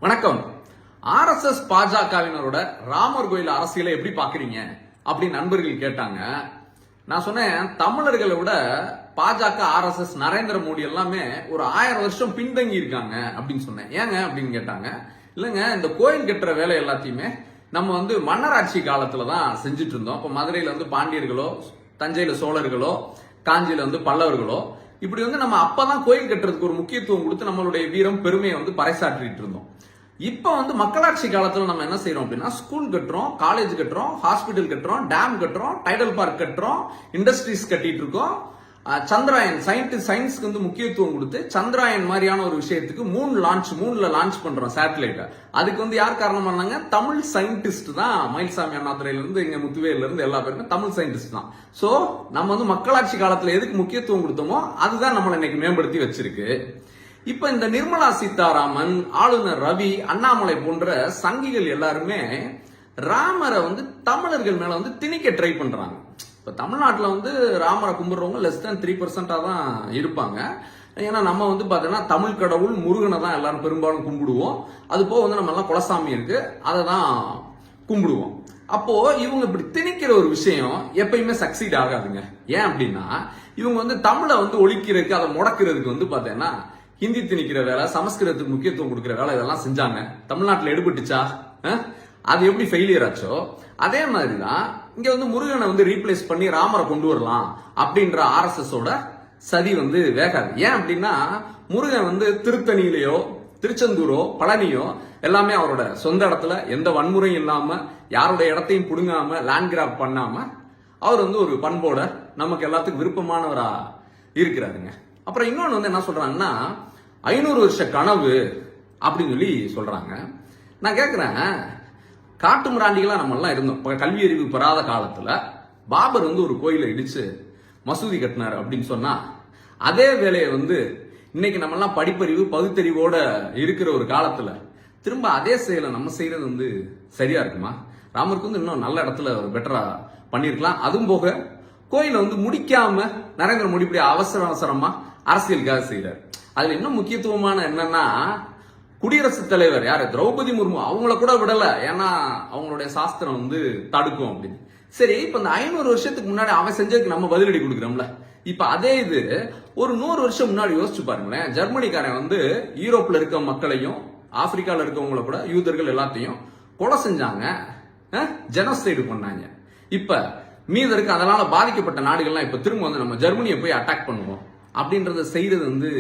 வணக்கம். ஆர்எஸ்எஸ் பாஜகவினரோட ராமர் கோயில் அரசியலை எப்படி பாக்குறீங்க அப்படின்னு நண்பர்கள் கேட்டாங்க. நான் சொன்னேன், தமிழர்களை விட பாஜக, ஆர்எஸ்எஸ், நரேந்திர மோடி எல்லாமே ஒரு 1000 வருஷம் பின்தங்கி இருக்காங்க அப்படின்னு சொன்னேன். ஏங்க அப்படின்னு கேட்டாங்க. இல்லைங்க, இந்த கோயில் கட்டுற வேலை எல்லாத்தையுமே நம்ம மன்னராட்சி காலத்துலதான் செஞ்சுட்டு இருந்தோம். இப்ப மதுரையில பாண்டியர்களோ, தஞ்சையில சோழர்களோ, காஞ்சியில பல்லவர்களோ, இப்படி நம்ம அப்பதான் கோயில் கட்டுறதுக்கு ஒரு முக்கியத்துவம் கொடுத்து நம்மளுடைய வீரம் பெருமையை பறைசாற்றிட்டு இருந்தோம். இப்ப மக்களாட்சி காலத்துல நம்ம என்ன செய்யறோம் அப்படின்னா, ஸ்கூல் கட்டுறோம், காலேஜ் கட்டுறோம், ஹாஸ்பிட்டல் கட்டுறோம், டேம் கட்டுறோம், டைடல் பார்க் கட்டுறோம், இண்டஸ்ட்ரீஸ் கட்டிட்டு இருக்கோம். சந்திராயன் சயின்ஸ்க்கு முக்கியத்துவம் கொடுத்து சந்திராயன் மாதிரியான ஒரு விஷயத்துக்கு மூணுல லான்ச் பண்றோம் சேட்டலைட். அதுக்கு யார் காரணம் பண்ணாங்க? தமிழ் சயின்டிஸ்ட் தான். மயில்சாமி அண்ணாதுரையில இருந்து இங்க முத்துவேல இருந்து எல்லா பேருமே தமிழ் சயின்டிஸ்ட் தான். சோ நம்ம மக்களாட்சி காலத்துல எதுக்கு முக்கியத்துவம் கொடுத்தோமோ அதுதான் நம்மளை இன்னைக்கு மேம்படுத்தி வச்சிருக்கு. இப்ப இந்த நிர்மலா சீதாராமன், ஆளுநர் ரவி, அண்ணாமலை போன்ற சங்கிகள் எல்லாருமே ராமரை தமிழர்கள் மேல திணிக்க ட்ரை பண்றாங்க. இப்ப தமிழ்நாட்டுல ராமரை கும்பிடுறவங்க லெஸ் than 3% தான் இருப்பாங்க. ஏன்னா நம்ம பாத்தீங்கன்னா தமிழ் கடவுள் முருகனை தான் எல்லாரும் பெரும்பாலும் கும்பிடுவோம். அது போக நம்ம எல்லாம் குலசாமி இருக்கு, அதை தான் கும்பிடுவோம். அப்போ இவங்க இப்படி திணிக்கிற ஒரு விஷயம் எப்பயுமே சக்சீட் ஆகாதுங்க. ஏன் அப்படின்னா, இவங்க தமிழை ஒழிக்கிறதுக்கு, அதை முடக்கிறதுக்கு பாத்தீங்கன்னா ஹிந்தி திணிக்கிற வேலை, சமஸ்கிருதத்துக்கு முக்கியத்துவம் கொடுக்கிற வேலை இதெல்லாம் செஞ்சாங்க. தமிழ்நாட்டில் எடுபட்டுச்சா? அது எப்படி ஃபெயிலியர் ஆச்சோ அதே மாதிரிதான் இங்க முருகனை ரீப்ளேஸ் பண்ணி ராமரை கொண்டு வரலாம் அப்படின்ற ஆர்எஸ்எஸ் ஓட சதி வேகாது. ஏன் அப்படின்னா, முருகன் திருத்தணியிலையோ, திருச்செந்தூரோ, பழனியோ எல்லாமே அவரோட சொந்த இடத்துல எந்த வன்முறையும் இல்லாம, யாருடைய இடத்தையும் புடுங்காம, லேண்ட் கிராப் பண்ணாம அவர் ஒரு பண்போட நமக்கு எல்லாத்துக்கும் விருப்பமானவரா இருக்கிறாருங்க. அப்புறம் இன்னொன்னு என்ன சொல்றாங்கன்னா, 500 வருஷ கனவு அப்படின்னு சொல்லி சொல்றாங்க. நான் கேட்கிறேன், காட்டு மிராண்டிகளா நம்ம எல்லாம் இருந்தோம். கல்வி அறிவு பெறாத காலத்துல பாபர் ஒரு கோயிலை இடிச்சு மசூதி கட்டினாரு அப்படின்னு சொன்னா, அதே வேலையை இன்னைக்கு நம்ம எல்லாம் படிப்பறிவு பகுத்தறிவோட இருக்கிற ஒரு காலத்துல திரும்ப அதே செயலை நம்ம செய்யறது சரியா இருக்குமா? ராமருக்கு இன்னும் நல்ல இடத்துல ஒரு பெட்டரா பண்ணிருக்கலாம். அதுவும் போக கோயிலை முடிக்காம நரேந்திர மோடி இப்படி அவசரமா அரசியலுக்காக செய்யறாரு. அதுல இன்னும் முக்கியத்துவமான என்னன்னா, குடியரசுத் தலைவர் யாரு, திரௌபதி முர்மு, அவங்கள கூட விடல. ஏன்னா அவங்களுடைய சாஸ்திரம் தடுக்கும் அப்படின்னு. சரி, இப்ப இந்த 500 வருஷத்துக்கு முன்னாடி அவன் செஞ்சதுக்கு நம்ம பதிலடி கொடுக்குறோம்ல. இப்ப அதே இது ஒரு 100 வருஷம் முன்னாடி யோசிச்சு பாருங்களேன். ஜெர்மனிக்காரன் யூரோப்ல இருக்க மக்களையும் ஆப்பிரிக்கால இருக்கவங்கள கூட, யூதர்கள் எல்லாத்தையும் கொலை செஞ்சாங்க, ஜெனோசைடு பண்ணாங்க. இப்ப மீது இருக்கு அதனால பாதிக்கப்பட்ட நாடுகள்லாம் இப்ப திரும்ப நம்ம ஜெர்மனியை போய் அட்டாக் பண்ணுவோம் அப்படின்றத செய்யறது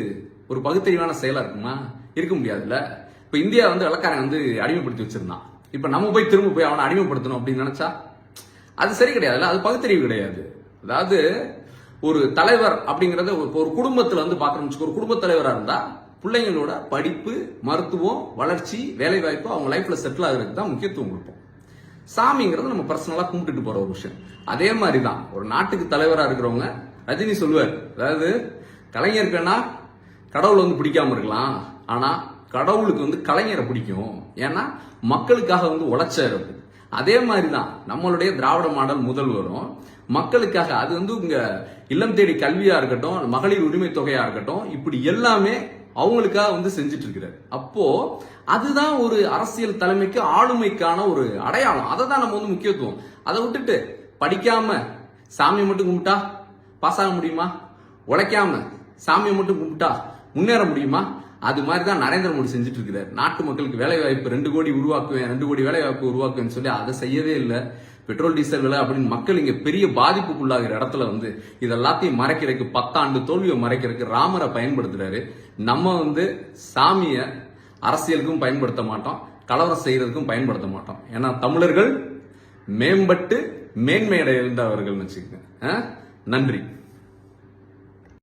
ஒரு பகுத்தறிவான செயலா இருக்குமா? இருக்க முடியாதுல்ல. இப்ப இந்தியா வெள்ளக்காரன் அடிமைப்படுத்தி வச்சிருந்தான். இப்ப நம்ம போய் திரும்ப போய் அவனை அடிமைப்படுத்தணும் அப்படின்னு நினைச்சா அது சரி கிடையாதுல்ல. அது பகுத்தறிவு கிடையாது. அதாவது ஒரு தலைவர் அப்படிங்கறத ஒரு குடும்பத்துல பாக்குறோம். ஒரு குடும்ப தலைவரா இருந்தா பிள்ளைங்களோட படிப்பு, மருத்துவம், வளர்ச்சி, வேலை வாய்ப்பு, அவங்க லைஃப்ல செட்டில் ஆகுறதுக்கு தான் முக்கியத்துவம் கொடுப்போம். சாமிங்கிறது நம்ம பர்சனலா கும்பிட்டுட்டு போற ஒரு விஷயம். அதே மாதிரிதான் ஒரு நாட்டுக்கு தலைவரா இருக்கிறவங்க, ரஜினி சொல்லுவார், அதாவது கலைஞருக்குன்னா கடவுள் பிடிக்காம இருக்கலாம், ஆனா கடவுளுக்கு கலைஞரை பிடிக்கும். ஏன்னா மக்களுக்காக உழைச்சாரு. அதே மாதிரிதான் நம்மளுடைய திராவிட மாடல் முதல்வரும் மக்களுக்காக, அது இங்க இல்லம் தேடி கல்வியா இருக்கட்டும், மகளிர் உரிமை தொகையா இருக்கட்டும், இப்படி எல்லாமே அவங்களுக்காக செஞ்சுட்டு இருக்கிறாரு. அப்போ அதுதான் ஒரு அரசியல் தலைமைக்கு, ஆளுமைக்கான ஒரு அடையாளம். அதை தான் நம்ம முக்கியத்துவம். அதை விட்டுட்டு படிக்காம சாமியை மட்டும் கும்பிட்டா பாஸ் ஆக முடியுமா? உழைக்காம சாமியை மட்டும் கும்பிட்டா முன்னேற முடியுமா? அது மாதிரிதான் நரேந்திர மோடி செஞ்சுட்டு இருக்கிறார். நாட்டு மக்களுக்கு வேலை வாய்ப்பு 2 கோடி உருவாக்குவேன், 2 கோடி வேலை வாய்ப்பு உருவாக்குவேன்னு சொல்லி அதை செய்யவே இல்லை. பெட்ரோல் டீசல் விலை அப்படின்னு மக்கள் இங்க பெரிய பாதிப்புக்குள்ளாகிற இடத்துல இதெல்லாத்தையும் மறைக்கிறதுக்கு, 10 ஆண்டு தோல்வியை மறைக்கிறதுக்கு ராமரை பயன்படுத்துறாரு. நம்ம சாமிய அரசியலுக்கும் பயன்படுத்த மாட்டோம், கலவரம் செய்யறதுக்கும் பயன்படுத்த மாட்டோம். ஏன்னா தமிழர்கள் மேம்பட்டு மேன்மையடைந்தவர்கள் வச்சுக்கோங்க. நன்றி.